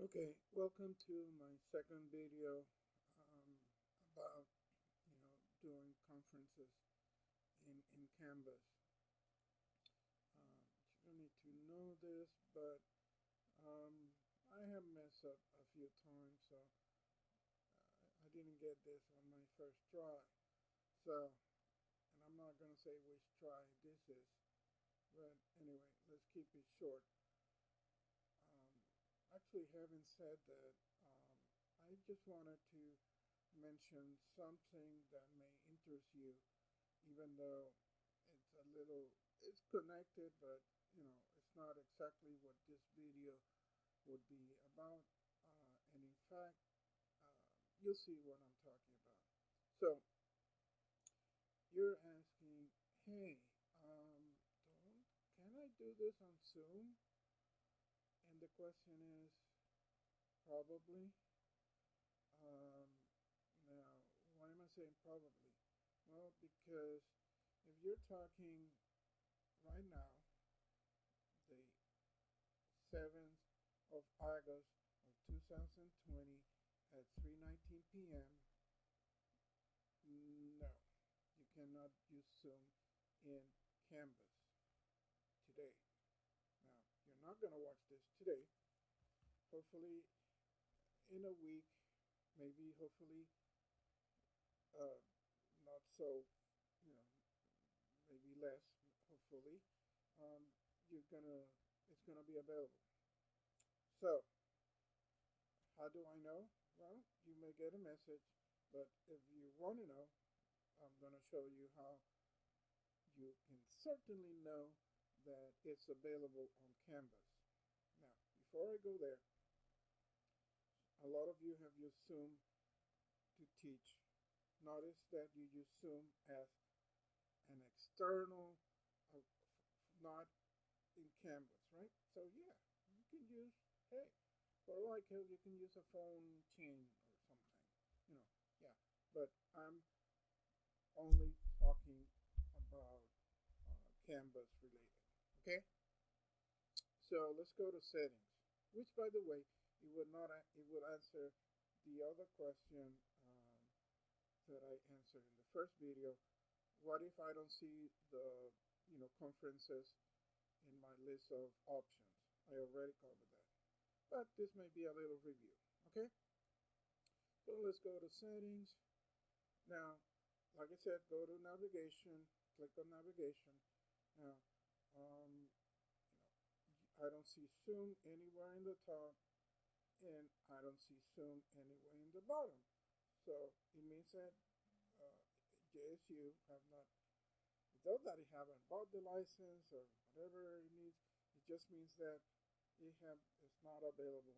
Okay, welcome to my second video about doing conferences in Canvas. You don't need to know this, but I have messed up a few times, so I didn't get this on my first try. So, and I'm not gonna say which try this is, but anyway, let's keep it short. Actually, having said that, I just wanted to mention something that may interest you, even though it's connected, but it's not exactly what this video would be about. And in fact, you'll see what I'm talking about. So you're asking, hey, don't, can I do this on Zoom? And the question is probably. Um, Now, why am I saying probably? Well, because if you're talking right now, the 7th of August of 2020 at 3:19 p.m., no, you cannot use Zoom in Canvas today. Now, you're not going to watch this today. Hopefully, in a week, maybe hopefully uh, not so, you know, maybe less, hopefully, um, you're gonna it's gonna be available. So how do I know? Well, you may get a message, but if you want to know, I'm gonna show you how you can certainly know that it's available on Canvas. Now, before I go there, a lot of you have used Zoom to teach. Notice that you use Zoom as an external, uh, not in Canvas, right? So yeah, you can use, hey, for like hell, you can use a phone chain or something, you know, yeah. But I'm only talking about Canvas related, okay? So let's go to settings, which by the way, it would not, it would answer the other question that I answered in the first video. What if I don't see the, conferences in my list of options? I already covered that. But this may be a little review. Okay, so let's go to settings. Now, like I said, go to navigation, click on navigation. Now, um, I don't see Zoom anywhere in the top, and I don't see Zoom anywhere in the bottom. So it means that JSU have not, without that, they haven't bought the license or whatever it needs. It just means that it's not available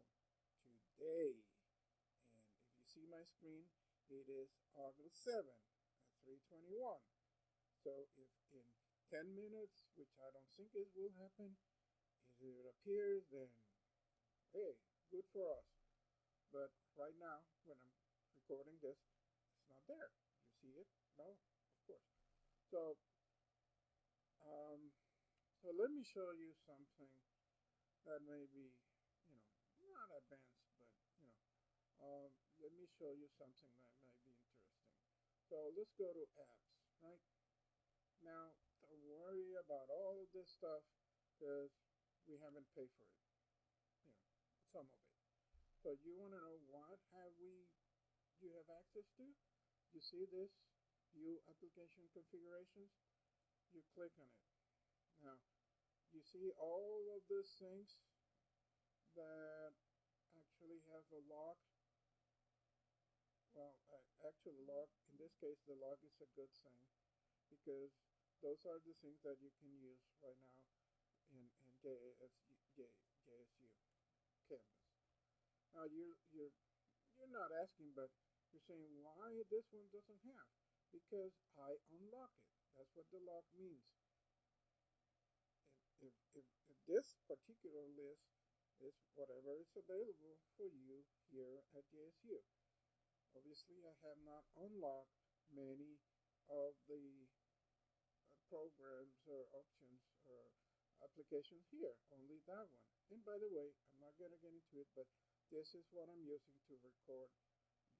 today. And if you see my screen, it is August 7th at 3:21. So if in 10 minutes, which I don't think it will happen, if it appears, then hey, good for us. But right now, when I'm recording this, it's not there. You see it? No, of course. So, um, so let me show you something that may be, you know, not advanced, but let me show you something that might be interesting. So let's go to apps, right? Now, don't worry about all of this stuff because we haven't paid for it, you know, some of it. So you want to know what you have access to? You see this, view application configurations? You click on it. Now, you see all of these things that actually have a log. Well, actually, log, in this case, the log is a good thing because those are the things that you can use right now in JSU Canvas. Now you're not asking, but you're saying why this one doesn't have? Because I unlock it. That's what the lock means. If this particular list is whatever is available for you here at JSU. Obviously, I have not unlocked many of the programs or options or applications here, only that one. And by the way, I'm not going to get into it, but this is what I'm using to record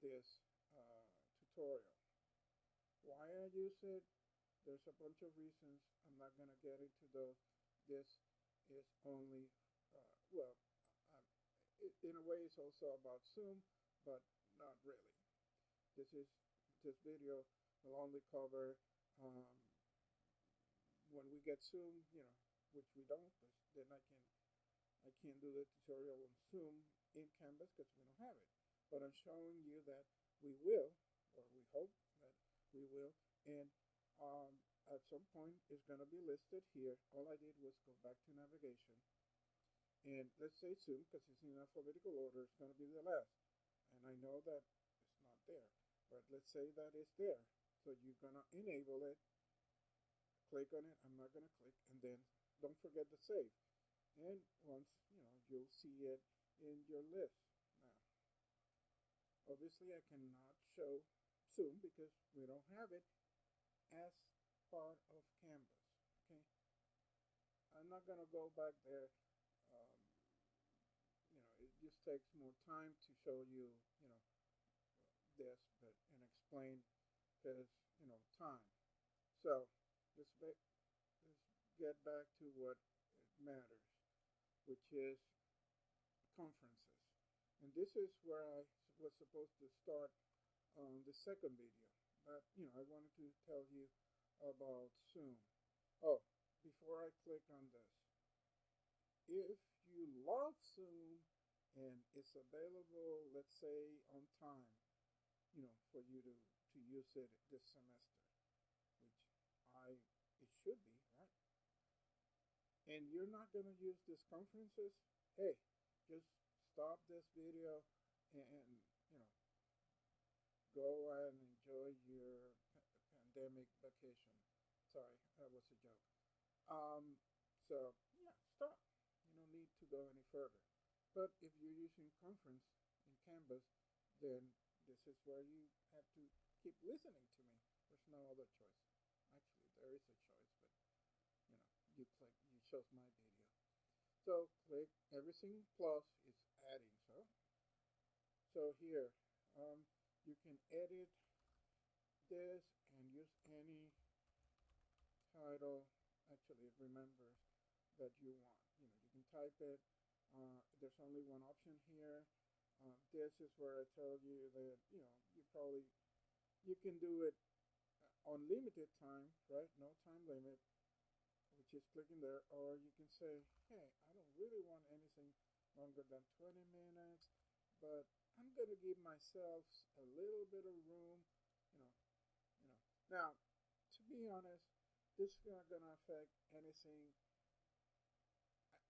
this tutorial. Why I use it, there's a bunch of reasons. I'm not going to get into those. This is only, well, in a way it's also about Zoom, but not really. This video will only cover when we get Zoom, which we don't, but then I can't do the tutorial on Zoom in Canvas because we don't have it. But I'm showing you that we will, or we hope that we will, and at some point it's going to be listed here. All I did was go back to navigation, and let's say Zoom, because it's in alphabetical order, it's going to be the last. And I know that it's not there, but let's say that it's there. So you're going to enable it, click on it. I'm not going to click, and then don't forget to save. And once, you'll see it in your list. Now, obviously I cannot show Zoom because we don't have it as part of Canvas. Okay, I'm not going to go back there. Um, it just takes more time to show you, this, but and explain because, time. So let's get back to what matters, which is conferences. And this is where I was supposed to start on the second video. But, I wanted to tell you about Zoom. Oh, before I click on this, if you love Zoom and it's available, let's say on time, for you to use it this semester, which it should be, right? And you're not going to use these conferences, hey, just stop this video and, you know, go and enjoy your pandemic vacation. Sorry, that was a joke. So, yeah, stop. You don't need to go any further. But if you're using conference in Canvas, then this is where you have to keep listening to me. There's no other choice. Actually, there is a choice, but you chose my video. So click everything plus is adding. So here, you can edit this and use any title. Actually, it remembers that you want. You can type it. There's only one option here. This is where I tell you that you can do it unlimited time, right? No time limit, which is clicking there, or you can say, hey, I don't really want anything longer than 20 minutes, but I'm gonna give myself a little bit of room, you know, Now, to be honest, this is not gonna affect anything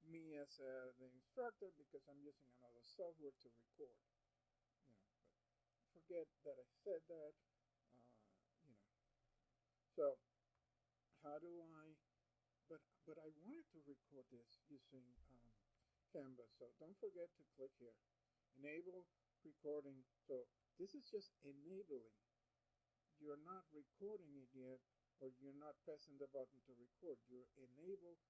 me as the instructor because I'm using another software to record, But forget that I said that, uh, you know. So how do I? But I wanted to record this using Canvas. So don't forget to click here, enable recording. So this is just enabling. You're not recording it yet, or you're not pressing the button to record. You're enabled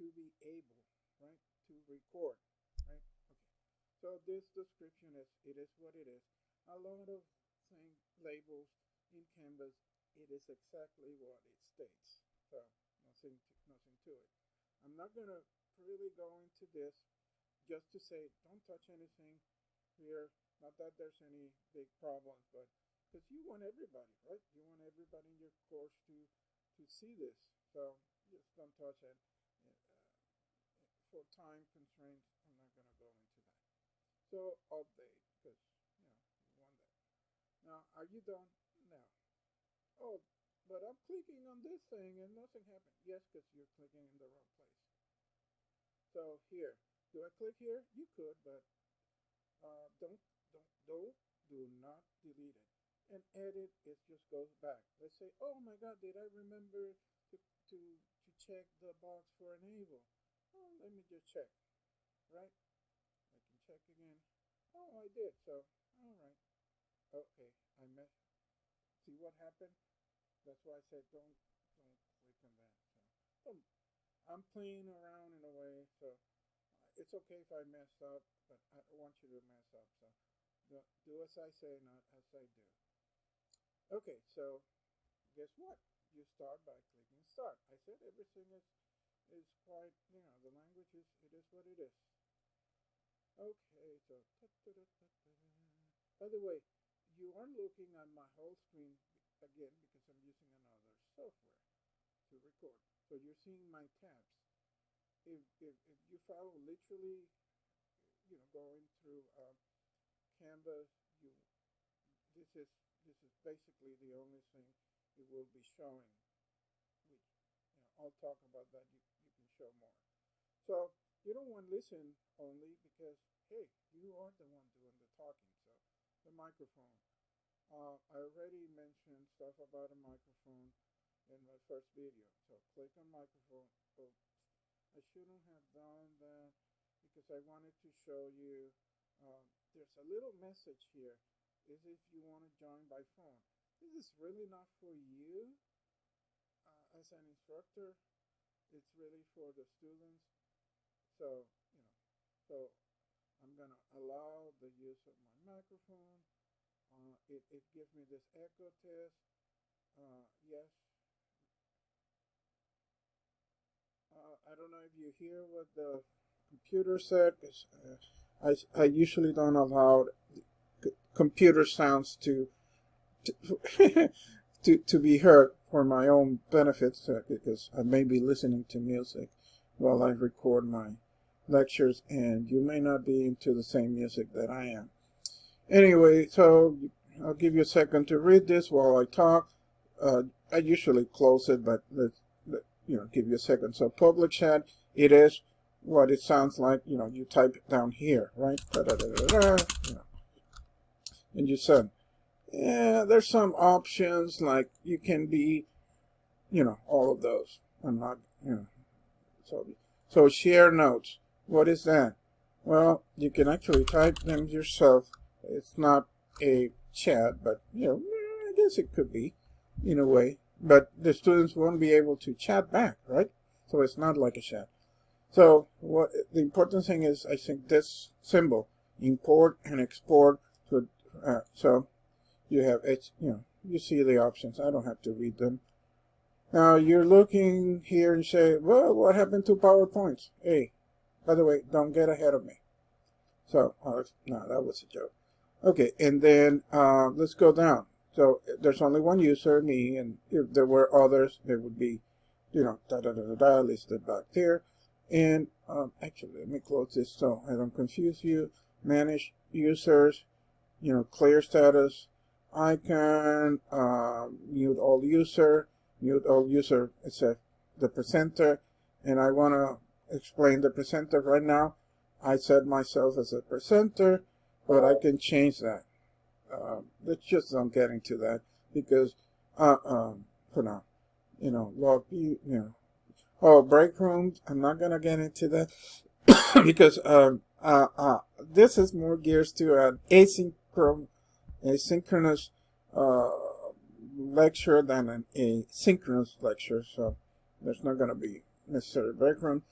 to be able, right, to record, right? Okay. So this description is what it is. A lot of labels in Canvas, it is exactly what it states. So nothing to it. I'm not gonna really go into this. Just to say, don't touch anything here. Not that there's any big problems, but because you want everybody, right? You want everybody in your course to see this. So just don't touch it. For time constraints, I'm not going to go into that. So update, because you want that. Now, are you done? No. Oh, but I'm clicking on this thing and nothing happened. Yes, because you're clicking in the wrong place. So here, do I click here? You could, but do not delete it. And edit, it just goes back. Let's say, oh my God, did I remember to check the box for enable? Oh, let me just check, right? I can check again. Oh, I did. So, all right. Okay, I messed. See what happened? That's why I said don't click on that. So, I'm playing around in a way. So it's okay if I mess up, but I don't want you to mess up. So do as I say, not as I do. Okay, so guess what? You start by clicking start. I said everything is quite, the language it is what it is. Okay, so by the way, you are looking at my whole screen again because I'm using another software to record. So you're seeing my tabs. If you follow literally, going through Canvas, you this is this is basically the only thing it will be showing. Which I'll talk about that. You can show more. So you don't want to listen only because hey, you are the one doing the talking. So the microphone. I already mentioned stuff about a microphone in my first video. So click on microphone. Oops. I shouldn't have done that because I wanted to show you. There's a little message here. Is if you want to join by phone. This is really not for you as an instructor. It's really for the students. So so I'm gonna allow the use of my microphone. It gives me this echo test. Yes. I don't know if you hear what the computer said. 'Cause, I usually don't allow computer sounds to to be heard for my own benefits because I may be listening to music while I record my lectures, and you may not be into the same music that I am. Anyway, so I'll give you a second to read this while I talk. I usually close it, but let's give you a second. So public chat, it is what it sounds like. You type it down here, right? And you said, yeah, there's some options like you can be, all of those. I'm not, so share notes. What is that? Well, you can actually type them yourself. It's not a chat, but I guess it could be in a way. But the students won't be able to chat back, right? So it's not like a chat. So what the important thing is, I think this symbol, import and export. So you have you see the options. I don't have to read them. Now you're looking here and say, well, what happened to PowerPoints? Hey, by the way, don't get ahead of me. So no, that was a joke. Okay, and then let's go down. So there's only one user, me, and if there were others, there would be, listed back there. And actually, let me close this so I don't confuse you. Manage users, clear status, icon, mute all user, except the presenter. And I want to explain the presenter right now. I set myself as a presenter, but I can change that. Let's just don't get into that because for now, log break rooms. I'm not gonna get into that because this is more gears to an asynchronous lecture than an asynchronous lecture. So there's not gonna be necessarily break room.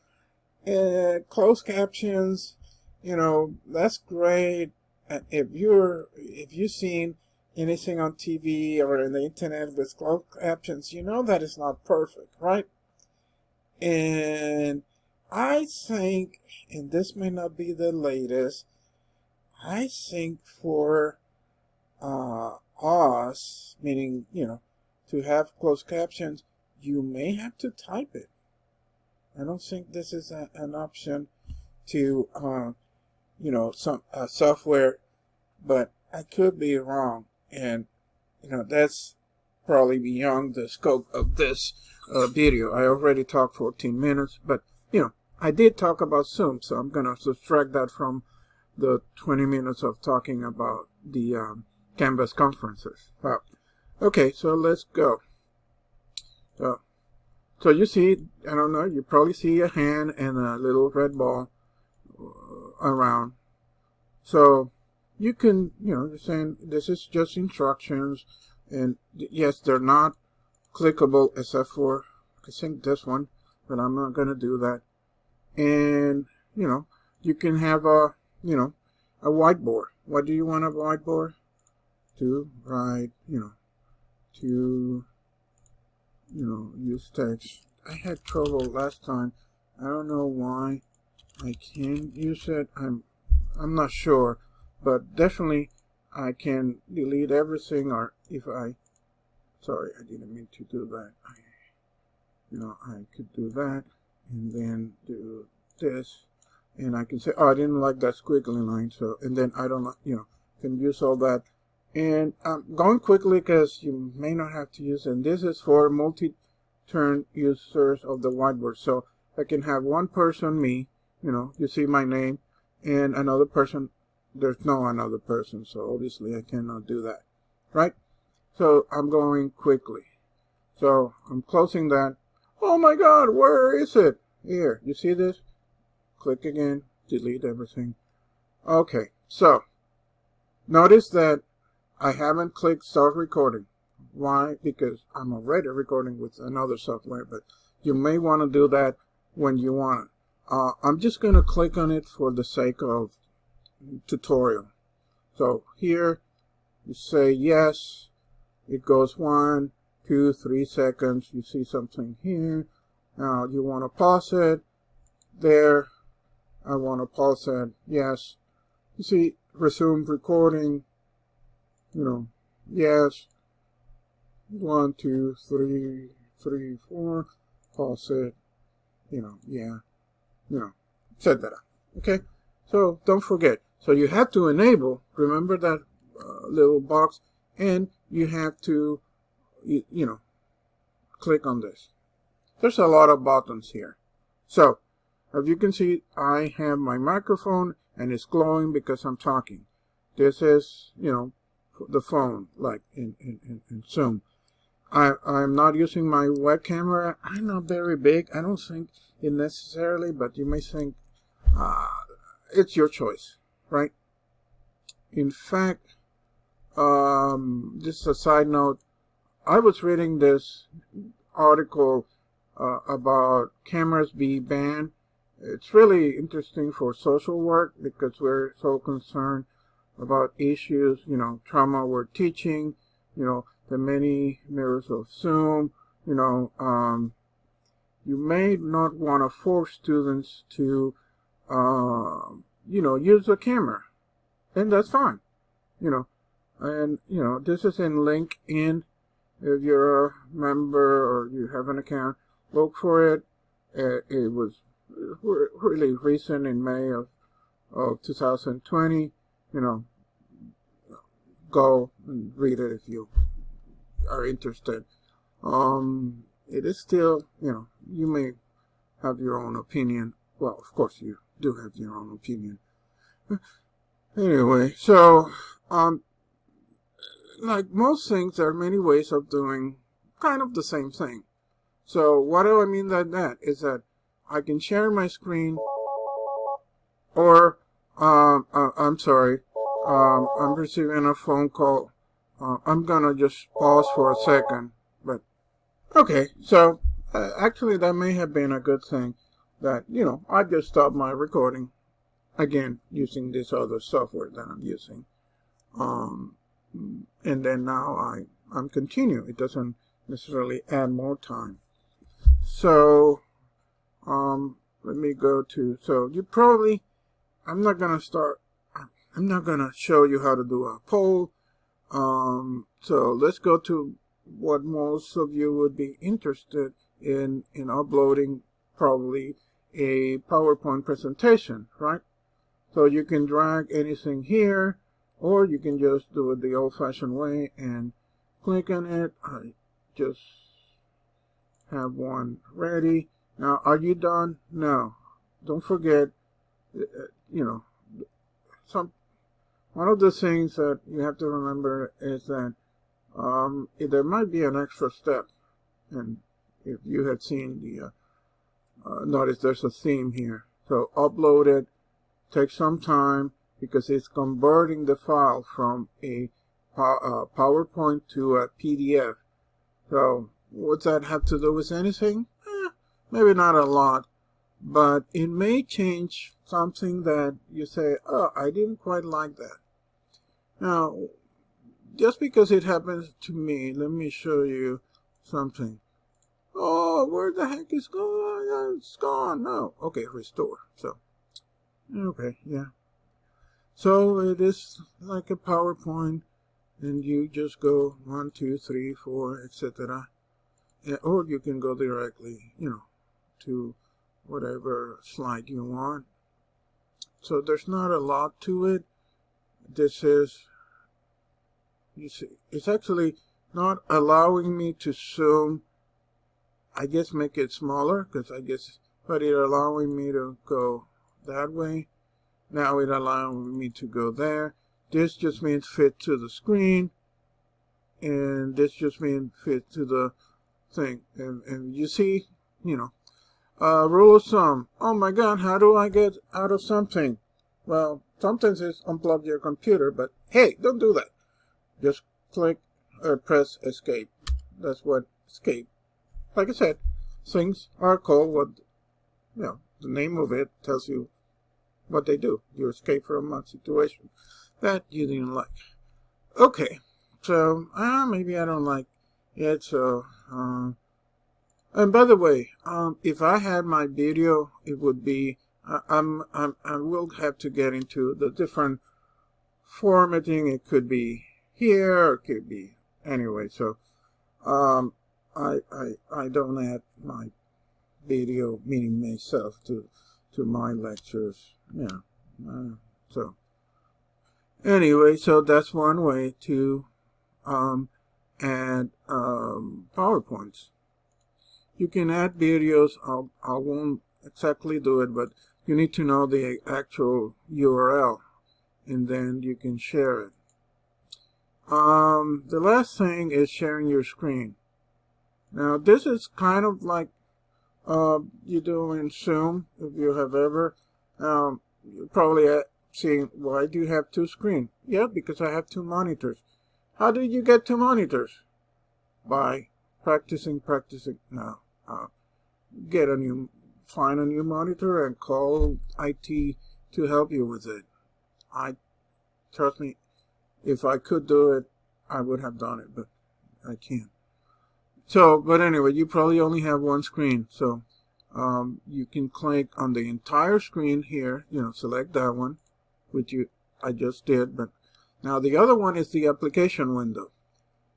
Closed captions, that's great. If you've seen anything on TV or in the internet with closed captions, that is not perfect, right? And I think, and this may not be the latest, I think for us, meaning, to have closed captions, you may have to type it. I don't think this is an option to, some software, but I could be wrong. And, that's probably beyond the scope of this video. I already talked 14 minutes, but, I did talk about Zoom, so I'm going to subtract that from the 20 minutes of talking about the Canvas conferences. Wow. Okay, so let's go. So you see, I don't know, you probably see a hand and a little red ball around. So you can, you're saying this is just instructions. And yes, they're not clickable except for, I think this one, but I'm not going to do that. And, you can have a, a whiteboard. What do you want a whiteboard? To write, to, use text. I had trouble last time. I don't know why I can't use it. I'm not sure, but definitely I can delete everything, or if sorry, I didn't mean to do that. I could do that and then do this, and I can say, oh, I didn't like that squiggly line, so, and then I don't, can use all that. And I'm going quickly because you may not have to use it. And this is for multi-turn users of the whiteboard. So I can have one person, me, you see my name, and another person. There's no another person, so obviously I cannot do that, right? So I'm going quickly. So I'm closing that. Oh my God, where is it? Here, you see this? Click again, delete everything. Okay, so notice that I haven't clicked start recording. Why? Because I'm already recording with another software, but you may want to do that when you want it. I'm just going to click on it for the sake of tutorial. So here you say yes. It goes 1, 2, 3 seconds. You see something here. Now you want to pause it. There. I want to pause it. Yes. You see, resume recording. Yes. 1, 2, 3, 4. Pause it. Yeah. Set that up. Okay. So don't forget. So you have to enable. Remember that little box, and you have to, click on this. There's a lot of buttons here. So as you can see, I have my microphone and it's glowing because I'm talking. This is, the phone, like in Zoom. I'm not using my web camera. I'm not very big. I don't think it necessarily, but you may think it's your choice, right? In fact, just a side note, I was reading this article about cameras being banned. It's really interesting for social work because we're so concerned about issues, trauma we're teaching, the many mirrors of Zoom, you may not want to force students to, use the camera, and that's fine, and, this is in LinkedIn. If you're a member or you have an account, look for it. It was really recent in May of 2020, go and read it if you are interested. It is still, you may have your own opinion. Well, of course you do have your own opinion. Anyway, so, like most things, there are many ways of doing kind of the same thing. So what do I mean by that? Is that I can share my screen, or, I'm sorry, I'm receiving a phone call. I'm gonna just pause for a second, but, okay, so, actually that may have been a good thing that, I just stopped my recording, again, using this other software that I'm using, and then now I'm continuing. It doesn't necessarily add more time. So, let me go to, so you probably, I'm not going to show you how to do a poll. So let's go to what most of you would be interested in uploading, probably a PowerPoint presentation, right? So you can drag anything here, or you can just do it the old-fashioned way and click on it. I just have one ready. Now, are you done? No. Don't forget, one of the things that you have to remember is that there might be an extra step. And if you had seen the, notice there's a theme here. So upload it, takes some time because it's converting the file from a PowerPoint to a PDF. So what's that have to do with anything? Maybe not a lot, but it may change something that you say, oh, I didn't quite like that. Now, just because it happens to me, let me show you something. Oh, where the heck is gone? It's gone. No. Okay, restore. So, okay, yeah. So it is like a PowerPoint, and you just go 1, 2, 3, 4, etc. Or you can go directly, to whatever slide you want. So there's not a lot to it. This is, you see, it's actually not allowing me to zoom. I guess make it smaller, but it's allowing me to go that way. Now it allowing me to go there. This just means fit to the screen, and this just means fit to the thing. And you see, rule of thumb. Oh my God, how do I get out of something? Well, sometimes it's unplug your computer, but hey, don't do that. Just click or press escape. That's what escape. Like I said, things are called what, the name of it tells you what they do. You escape from a situation that you didn't like. Okay, so maybe I don't like it. So, and by the way, if I had my video, it would be I will have to get into the different formatting. It could be here, or it could be anyway. So, I don't add my video, meaning myself, to my lectures. Yeah. So anyway, so that's one way to add PowerPoints. You can add videos. I won't exactly do it, but you need to know the actual URL, and then you can share it. The last thing is sharing your screen. Now this is kind of like you do in Zoom, if you have ever. You're probably seeing, why do you have two screens? Yeah, because I have two monitors. How did you get two monitors? By practicing. No. Find a new monitor and call IT to help you with it. Trust me, if I could do it, I would have done it, but I can't. So, but anyway, you probably only have one screen. So, you can click on the entire screen here, select that one, which I just did. But now the other one is the application window.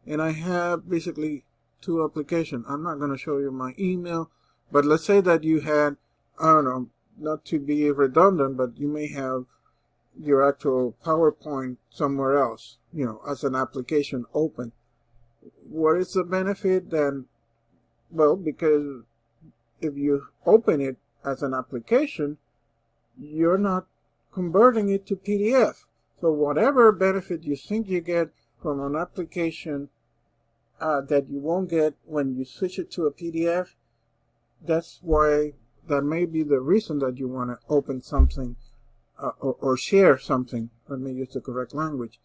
And I have basically two applications. I'm not going to show you my email, but let's say that you had, I don't know, not to be redundant, but you may have your actual PowerPoint somewhere else, as an application open. What is the benefit then? Well, because if you open it as an application, you're not converting it to PDF. So whatever benefit you think you get from an application that you won't get when you switch it to a PDF, that may be the reason that you want to open something or share something, let me use the correct language,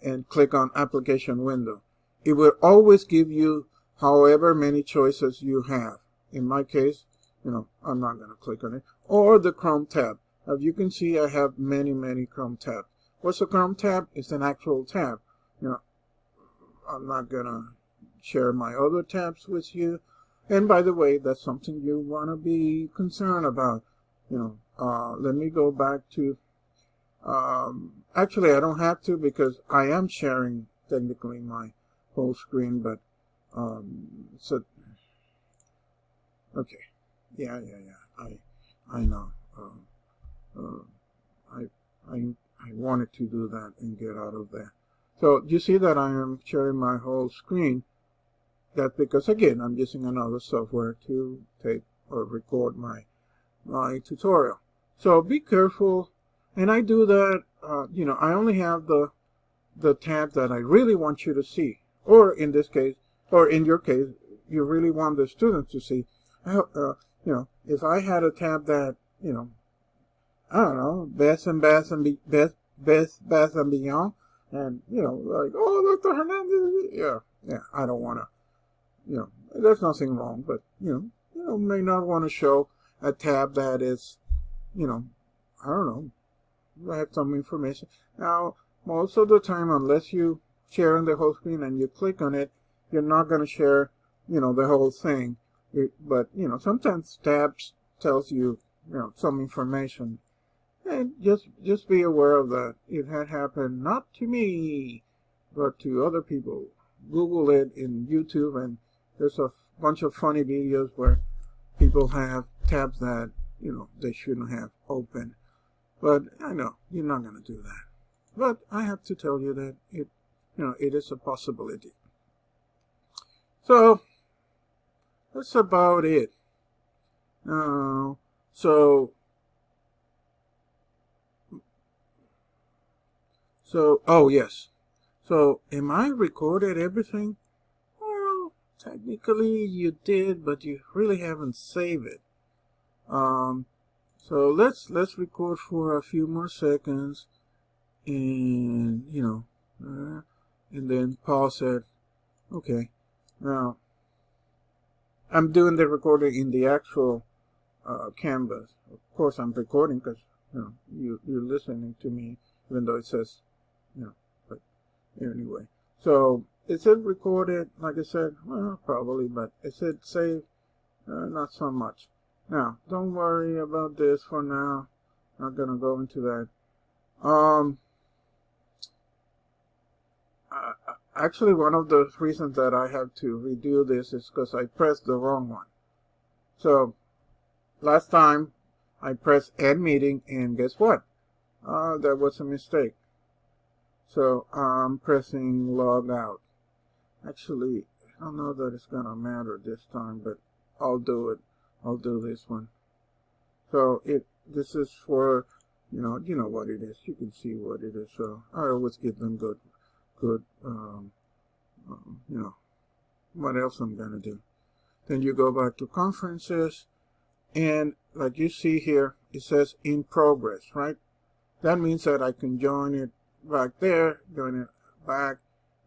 and click on application window. It will always give you however many choices you have. In my case, I'm not going to click on it. Or the Chrome tab. As you can see, I have many Chrome tabs. What's a Chrome tab? It's an actual tab. I'm not going to share my other tabs with you. And by the way, that's something you want to be concerned about. Let me go back to, actually I don't have to, because I am sharing technically my whole screen, but, so, okay, yeah, I know, I wanted to do that and get out of there. So you see that I am sharing my whole screen. That's because, again, I'm using another software to take or record my tutorial. So be careful. And I do that, I only have the tab that I really want you to see. Or in this case, or in your case, you really want the students to see. If I had a tab that, I don't know, Best Bath and Beyond, and, like, oh, Dr. Hernandez, yeah, I don't want to, there's nothing wrong, but, may not want to show. a tab that is, I don't know, I have some information. Now, most of the time, unless you share on the whole screen and you click on it, you're not going to share, the whole thing. But, sometimes tabs tells you, some information. And just be aware of that. It had happened not to me, but to other people. Google it in YouTube, and there's a bunch of funny videos where people have tabs that, they shouldn't have open. But I know you're not going to do that. But I have to tell you that it is a possibility. So that's about it. Oh yes. So am I recorded everything? Well, technically you did, but you really haven't saved it. So let's record for a few more seconds, and and then pause it. Okay. Now I'm doing the recording in the actual Canvas. Of course, I'm recording because you're listening to me, even though it says But anyway, so is it recorded? Like I said, well, probably, but is it saved? Not so much. Now, don't worry about this for now. Not gonna go into that. Actually, one of the reasons that I have to redo this is because I pressed the wrong one. So, last time I pressed End Meeting, and guess what? That was a mistake. So, I'm pressing Log Out. Actually, I don't know that it's gonna matter this time, but I'll do it. I'll do this one. So this is for, you know what it is. You can see what it is. So I always give them good, what else I'm gonna do. Then you go back to conferences, and like you see here, it says in progress, right? That means that I can join it back there, join it back.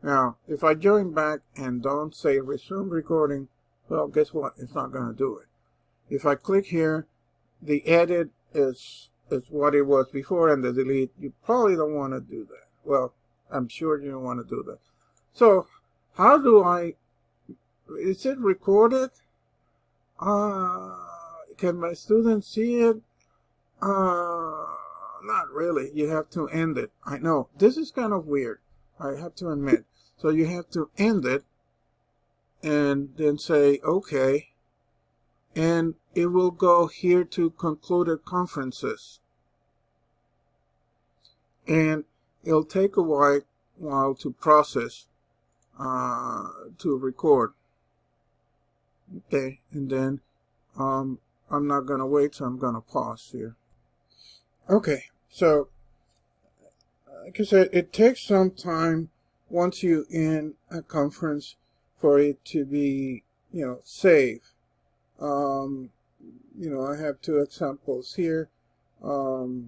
Now, if I join back and don't say resume recording, well, guess what? It's not going to do it. If I click here, the edit is what it was before, and the delete, you probably don't want to do that. Well, I'm sure you don't want to do that. So, how do is it recorded? Can my students see it? Not really. You have to end it. I know. This is kind of weird. I have to admit. So you have to end it and then say, okay. And it will go here to concluded conferences. And it'll take a while to process, to record. Okay. And then I'm not going to wait, so I'm going to pause here. Okay. So, like I said, it takes some time once you in a conference for it to be, saved. I have two examples here that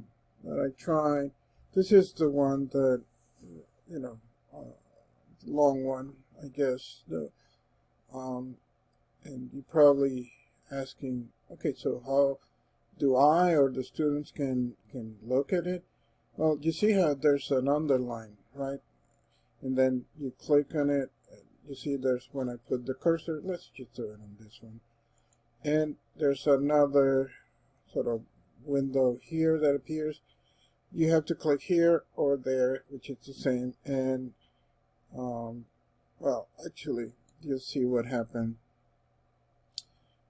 I tried. This is the one that, the long one, I guess. And you're probably asking, okay, so how do I or the students can look at it? Well, you see how there's an underline, right? And then you click on it. You see there's when I put the cursor. Let's just do it on this one. And there's another sort of window here that appears. You have to click here or there, which is the same. And, well, actually, you'll see what happened.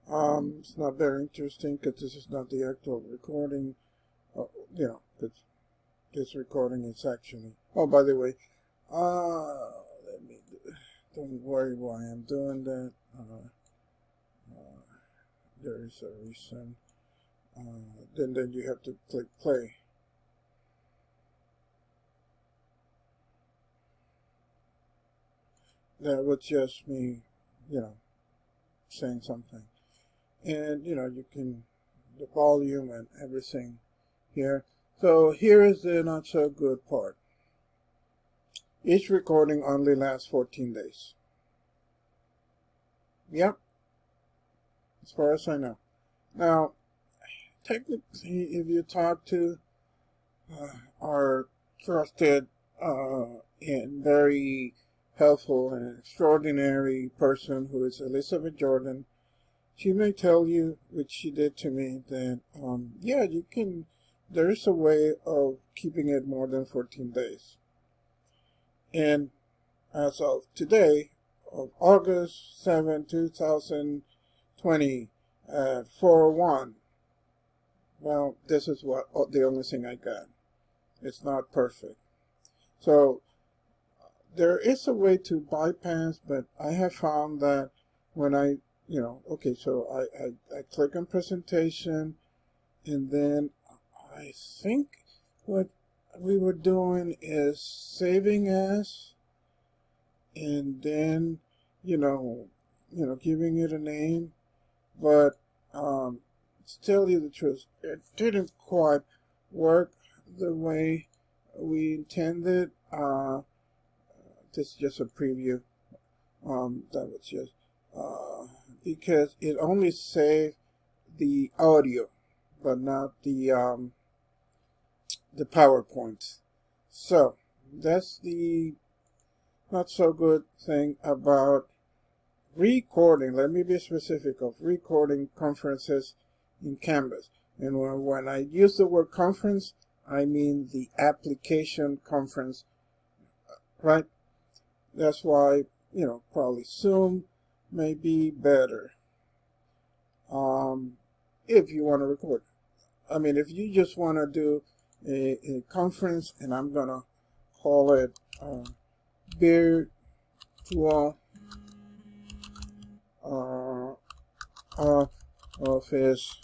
It's not very interesting because this is not the actual recording. Because this recording is actually. Oh, by the way, don't worry why I'm doing that. There is a reason. Then you have to click play. That was just me, saying something. And, you can, the volume and everything here. So here is the not so good part. Each recording only lasts 14 days. Yep. As far as I know. Now, technically, if you talk to our trusted and very helpful and extraordinary person who is Elizabeth Jordan, she may tell you, which she did to me, that yeah, you can. There is a way of keeping it more than 14 days. And as of today, of August 7, 2020, at 4:01, well, this is what the only thing I got. It's not perfect. So there is a way to bypass, but I have found that when I, okay, so I click on presentation, and then I think what we were doing is saving as, and then, giving it a name, but to tell you the truth, it didn't quite work the way we intended. This is just a preview. That was just because it only saved the audio, but not the PowerPoint. So that's the not so good thing about recording. Let me be specific of recording conferences in Canvas. And when I use the word conference, I mean the application conference, right? That's why, probably Zoom may be better if you want to record. I mean, if you just want to do a conference, and I'm going to call it virtual office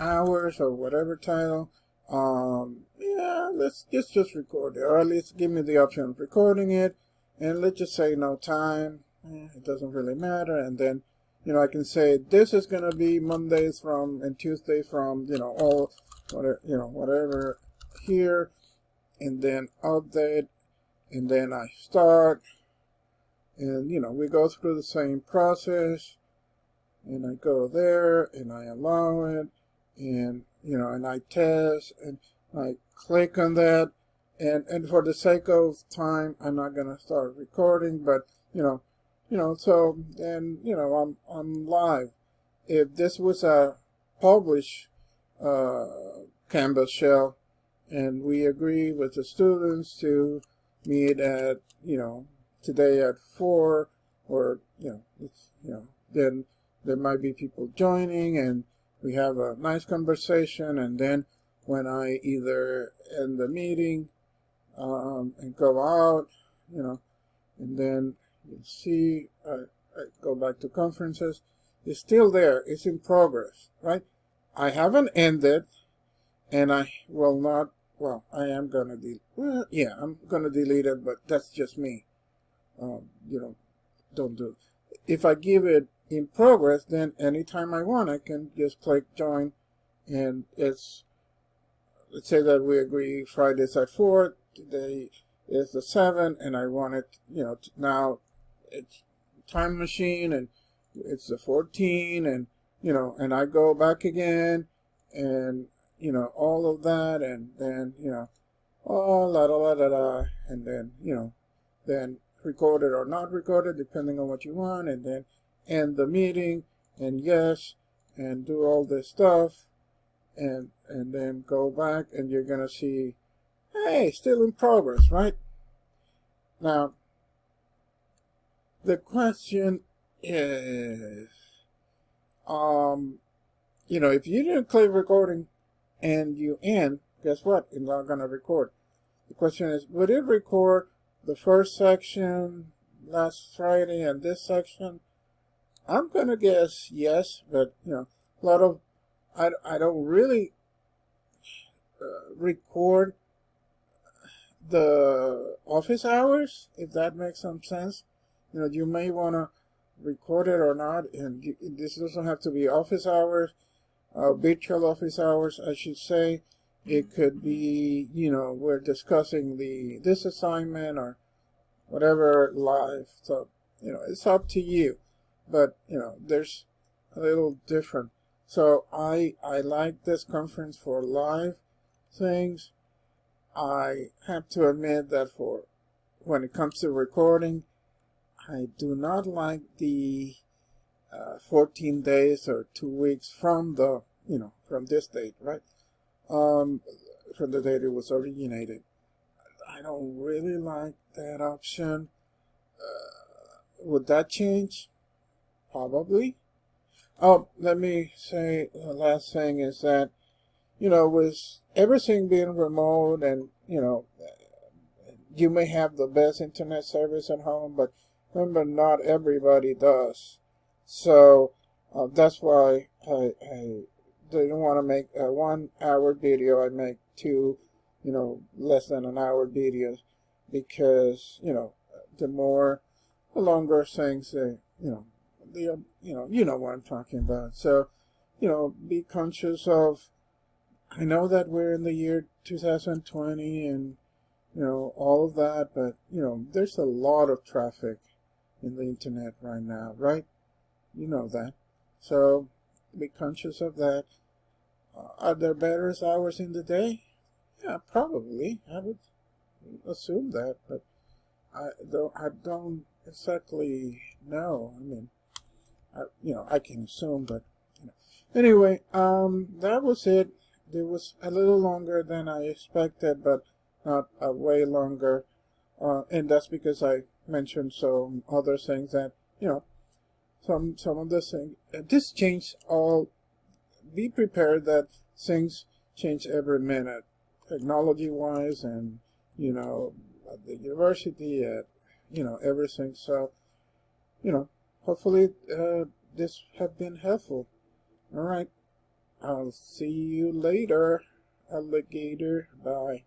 hours or whatever title, yeah, let's just record it, or at least give me the option of recording it, and let's just say no time. It doesn't really matter. And then, I can say this is going to be Mondays from and Tuesday from, all whatever here, and then update, and then I start, and we go through the same process, and I go there and I allow it, and and I test, and I click on that, and for the sake of time, I'm not gonna start recording, but so then I'm live. If this was a published Canvas shell, and we agree with the students to meet at today at 4, or then there might be people joining, and we have a nice conversation, and then when I either end the meeting and go out, and then you see I go back to conferences, it's still there. It's in progress, right? I haven't ended, and I will not. Well, I am gonna I'm gonna delete it, but that's just me. Don't do it. If I give it in progress, then anytime I want, I can just click join, and let's say that we agree Fridays at 4, today is the 7th, and I want it, now it's time machine, and it's the 14, and, and I go back again, and, all of that, and then, oh, la da la da da, and then, then recorded or not recorded, depending on what you want, and then end the meeting, and yes, and do all this stuff, and then go back, and you're gonna see, hey, still in progress, right? Now, the question is, if you didn't click recording and you end, guess what? It's not gonna record. The question is, would it record the first section last Friday and this section? I'm gonna guess yes, but a lot of I don't really record the office hours, if that makes some sense. You may want to record it or not, and this doesn't have to be office hours, virtual office hours, I should say. It could be, we're discussing this assignment or whatever live. So, it's up to you. But, there's a little different. So I like this conference for live things. I have to admit that for when it comes to recording, I do not like the 14 days or 2 weeks from the, from this date, right? From the date it was originated. I don't really like that option. Would that change? Probably. Oh, let me say the last thing is that, with everything being remote and, you may have the best internet service at home, but remember, not everybody does. So that's why I didn't want to make a 1 hour video. I make two, less than an hour videos because, the longer things, you know what I'm talking about. So, be conscious of, I know that we're in the year 2020 and, all of that, but, there's a lot of traffic in the internet right now, right? You know that. So be conscious of that. Are there better hours in the day? Yeah, probably. I would assume that, but I don't exactly know. I mean, I can assume, but anyway, that was it. It was a little longer than I expected, but not a way longer. And that's because I mentioned some other things that, some of the things. This change all. Be prepared that things change every minute, technology-wise, and at the university, at everything. So hopefully this have been helpful. All right, I'll see you later, alligator. Bye.